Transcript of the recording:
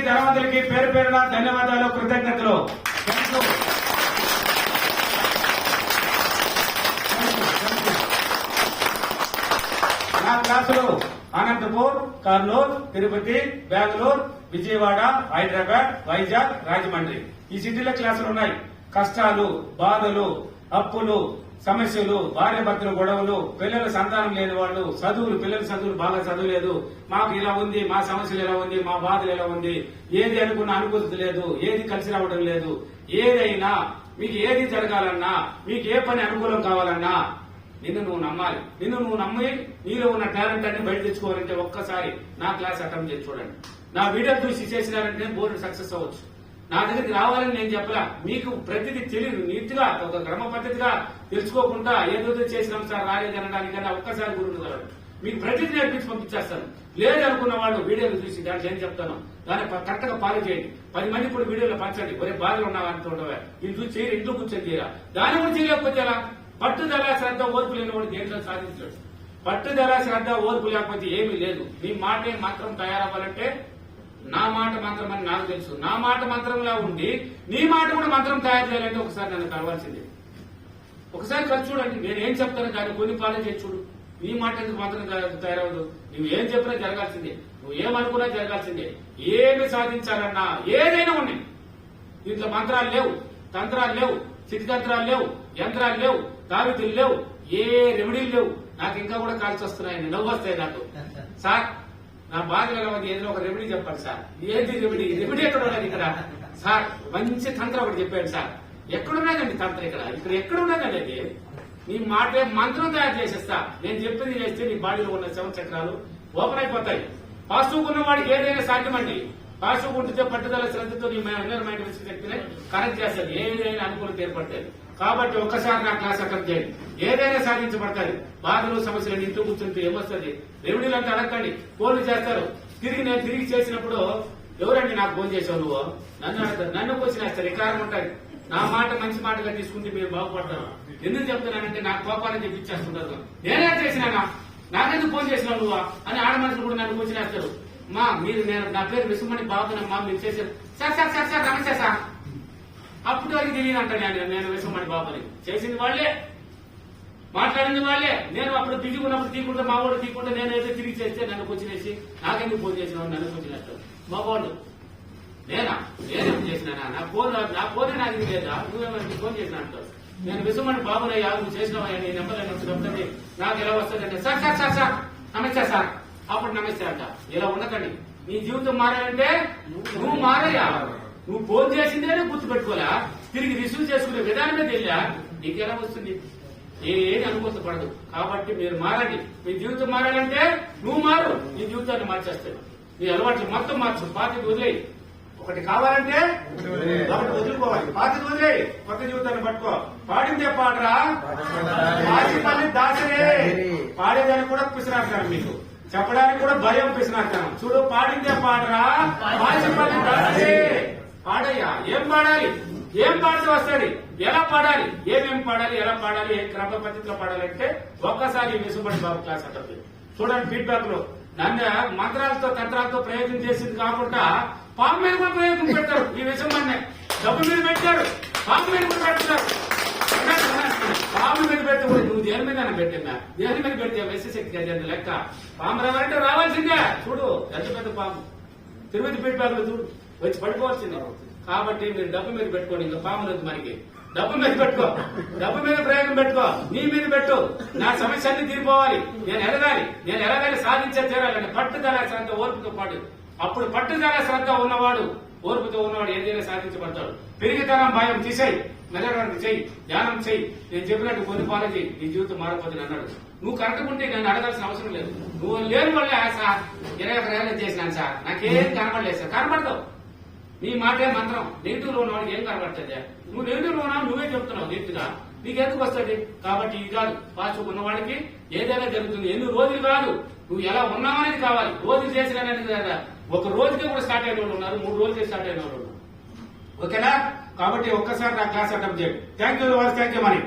ధనవంతులకి పేరు పేరున ధన్యవాదాలు, కృతజ్ఞతలు. నా క్లాసులు అనంతపూర్, కర్నూలు, తిరుపతి, బెంగళూరు, విజయవాడ, హైదరాబాద్, వైజాగ్, రాజమండ్రి ఈ సిటీలో క్లాసులు ఉన్నాయి. కష్టాలు, బాధలు, అప్పులు, సమస్యలు, భార్య భర్తల గొడవలు, పిల్లల సంతానం లేని వాళ్ళు, చదువులు, పిల్లల చదువులు బాగా చదువులేదు, మాకు ఇలా ఉంది, మా సమస్యలు ఎలా ఉంది, మా బాధలు ఎలా ఉంది, ఏది అనుకున్న అనుభూతి లేదు, ఏది కలిసి రావడం లేదు, ఏదైనా మీకు ఏది జరగాలన్నా, మీకు ఏ పని అనుకూలం కావాలన్నా నిన్ను నువ్వు నమ్మాలి. నిన్ను నువ్వు నమ్మి నీలో ఉన్న టాలెంట్ అన్ని బయట తెచ్చుకోవాలంటే ఒక్కసారి నా క్లాస్ అటెంప్ట్ చేసి చూడండి. నా వీడియో చూసి చేసినారంటే బోర్డు సక్సెస్ అవ్వచ్చు. నా దగ్గరికి రావాలని నేను చెప్పలా, మీకు ప్రతిదీ తెలియదు, నీట్ గా ఒక క్రమ పద్ధతిగా తెలుసుకోకుండా ఏదో చేసినాం సార్ రాలేదనడానికన్నా ఒక్కసారి గురువు గారు మీకు ప్రతిదీ నేర్పించి పంపించేస్తాను. లేదనుకున్న వాళ్ళు వీడియోలు చూసి దాంట్లో ఏం చెప్తాను దాన్ని కరెక్ట్ గా ఫాలో చేయండి. 10 మంది కూడా వీడియోలో పంచండి. ఒరే బాధలు ఉన్నావా అంటుండవే ఇది చూసి చేయరు, ఇంట్లో కూర్చొని చేయరా, దాని కూడా చేయలేకపోతే ఎలా? పట్టుదల, శ్రద్ధ, ఓర్పు లేని వాడు దేంట్లో సాధించడు. పట్టుదల, శ్రద్ధ, ఓర్పు లేకపోతే ఏమీ లేదు. నీ మాట మాత్రం తయారవ్వాలంటే నా మాట మంత్రం అని నాకు తెలుసు. నా మాట మంత్రంలా ఉండి నీ మాట కూడా మంత్రం తయారు చేయాలంటే ఒకసారి నన్ను కలవాల్సిందే. ఒకసారి కలిసి చూడండి, నేనేం చెప్తానో దాన్ని కొన్ని పాలన చేసి చూడు. నీ మాట ఎందుకు మంత్రం తయారవదు? నువ్వేం చెప్పినా జరగాల్సిందే, నువ్వు ఏమనుకున్నా జరగాల్సిందే. ఏమి సాధించాలన్నా ఏదైనా ఉన్నాయి. దీంట్లో మంత్రాలు లేవు, తంత్రాలు లేవు, చిటితంత్రాలు లేవు, యంత్రాలు లేవు, తావితులు లేవు, ఏ రెమెడీలు లేవు. నాకు ఇంకా కూడా కాల్చి వస్తున్నాయని నవ్వు వస్తాయి నాకు. సార్ నా బాధలు ఎలా ఉంది, ఏదైనా ఒక రెమెడీ చెప్పాలి సార్. ఏంటి రెమెడీ? రెమెడీ ఎక్కడ ఉన్నది ఇక్కడ సార్? మంచి తంత్రం ఒకటి చెప్పాడు సార్. ఎక్కడున్నదండి తంత్రం? ఇక్కడ ఎక్కడున్నదండి? అది నీ మాటే మంత్రం తయారు చేసేస్తా. నేను చెప్పింది చేస్తే నీ బాడీలో ఉన్న 7 చక్రాలు ఓపెన్ అయిపోతాయి. పాజిటివ్ ఉన్న వాడికి ఏదైనా సాధ్యమండి. పాజిటివ్ ఉంటే పట్టుదల, శ్రద్ధతో నీ మైండ్ శక్తిని కనెక్ట్ చేస్తుంది. ఏదైనా అనుకూలత ఏర్పడుతుంది. కాబట్టి ఒక్కసారి నా క్లాస్ అటెంప్ట్ చేయండి, ఏదైనా సాధించబడతాయి. బాధలు, సమస్యలు ఇంట్లో కూర్చుంటే ఏమొస్తుంది? రెమెడీలు అంటే అడగండి, ఫోన్లు చేస్తారు. నేను తిరిగి చేసినప్పుడు ఎవరండి నాకు ఫోన్ చేసావు నువ్వు నన్ను అడతారు, నన్ను క్వశ్చన్ వేస్తారు. ఈ కారణం ఉంటుంది. నా మాట మంచి మాటగా తీసుకుంటే మీరు బాగుపడతారు. ఎందుకు చెప్తున్నానంటే నాకు కోపాన్ని తెప్పించేస్తుంటారు. నేనే చేసినానా, నాకెందుకు ఫోన్ చేసినావు నువ్వు అని ఆడ మనుషులు కూడా నన్ను క్వశ్చన్ వేస్తారు. మా మీరు నేను నా పేరు విసుమని బాగున్నామ్మా, మీరు చేశారు సార్ సార్ సార్ సార్ నమస్తే సార్. అప్పుడు వరకు తెలియదు అంట నేను విసుమని బాబుని. చేసింది వాళ్ళే, మాట్లాడింది వాళ్ళే. నేను అప్పుడు బిజీగా ఉన్నప్పుడు తీయకుండా మా వాడు తీయకుండా నేనైతే తిరిగి చేస్తే నన్ను కూర్చునేసి నాకెందుకు ఫోన్ చేసినావు నన్ను కూర్చునేస్తాడు మా వాడు. నేనేం చేసినా? నా ఫోనే నాకు ఇది లేదా, నువ్వేమైనా ఫోన్ చేసిన అంటావు. నేను విసుమని బాబునయ్యా నువ్వు చేసినావా, నీ నెంబర్ చెప్తుంది నాకు ఎలా వస్తుందంటే సార్ సార్ సార్ సార్ నమస్తే సార్. అప్పుడు నమస్తే అంట. ఇలా ఉండకండి. నీ జీవితం మారాలంటే నువ్వు మారయ్యా. నువ్వు ఫోన్ చేసిందేనే గుర్తుపెట్టుకోలే, తిరిగి రిసీవ్ చేసుకునే విధానమే తెలియా, నీకెలా వస్తుంది? ఏది అనుభూతి పడదు. కాబట్టి మీరు మారండి. మీ జీవితం మారాలంటే నువ్వు మారు, నీ జీవితాన్ని మార్చేస్తాడు. నీ అలవాట్లు మొత్తం మార్చు. పాతికి వదిలేయి. ఒకటి కావాలంటే ఒకటి వదులుకోవాలి. పాతికి వదిలేయి, కొత్త జీవితాన్ని పట్టుకో. పాడిందే పాడరా పాచిపల్లి దాసరే. పాడేదానికి కూడా పిసినాడతాను, మీకు చెప్పడానికి కూడా భయం పిసినాడతాను. చూడు, పాడిందే పాడరా పాచిపల్లి దాసరే. పాడయ్యా. ఏం పాడాలి, ఏం పాడితే వస్తాడు, ఎలా పాడాలి, ఏమేమి పాడాలి, ఎలా పాడాలి, ఏ క్రమ పద్ధతిలో పాడాలంటే ఒక్కసారి విసుమణి బాబు క్లాస్ అంటే చూడండి. ఫీడ్బ్యాక్ లో నన్ను మంత్రాలతో తంత్రాలతో ప్రయోగం చేసింది కాకుండా పాము మీద కూడా ప్రయోగం పెడతారు. ఈ విసుమణి డబ్బు మీద పెట్టారు, పాము మీద కూడా పెడతారు. పాము మీద పెడితే కూడా నువ్వు దేని మీద పెట్టిందా? దేని మీద పెడితే విశ్వశక్తి అది లెక్క. పాము రావాలంటే రావాల్సిందే. చూడు ఎంత పెద్ద పాము. తిరుపతి ఫీడ్బ్యాక్ లో చూడు వచ్చి పడుకోవాల్సిందే. కాబట్టి మీరు డబ్బు మీద పెట్టుకోండి. ఇంకా పాము లేదు మనకి. డబ్బు మీద పెట్టుకో, డబ్బు మీద ప్రయోగం పెట్టుకో, నీ మీద పెట్టు. నా సమస్య అన్ని తీరిపోవాలి, నేను ఎదగాలి, సాధించే తీరాలని పట్టుదల, శ్రద్ధ, ఓర్పుతో పాటు. అప్పుడు పట్టుదల, శ్రద్ధ ఉన్నవాడు, ఓర్పుతో ఉన్నవాడు ఏదైనా సాధించబడతాడు. పెరిగితనం భయం తీసేయి, మెదడానికి చెయ్యి, ధ్యానం చెయ్యి. నేను చెప్పినట్టు కొన్ని ఫాలో చెయ్యి, నీ జీవితం మారిపోతుంది అన్నాడు. నువ్వు కరెక్ట్ ఉంటే నన్ను అడగాల్సిన అవసరం లేదు. నువ్వు లేని వల్లే సార్ 21 ఏళ్ళు చేసినాను సార్, నాకేం కనపడలేదు సార్. కనపడతావు. నీ మాటే మంత్రం. నెగిటివ్ లో ఉన్నవాడికి ఏం కనబడుతుంది? నువ్వు నెగిటివ్ లో ఉన్నావు, నువ్వే చెప్తున్నావు నెగిటివ్ గా, నీకెందుకు వస్తుంది? కాబట్టి ఇది కాదు. పాజిటివ్ ఉన్నవాడికి ఏదైనా జరుగుతుంది. ఎన్ని రోజులు కాదు, నువ్వు ఎలా ఉన్నావనేది కావాలి. రోజులు చేసినది కదా. ఒక రోజుకే కూడా స్టార్ట్ అయిన వాళ్ళు ఉన్నారు, 3 రోజులకే స్టార్ట్ అయిన వాళ్ళు ఉన్నారు. ఓకేనా? కాబట్టి ఒక్కసారి నా క్లాస్ అటెంప్ట్ చేయండి. Thank you money.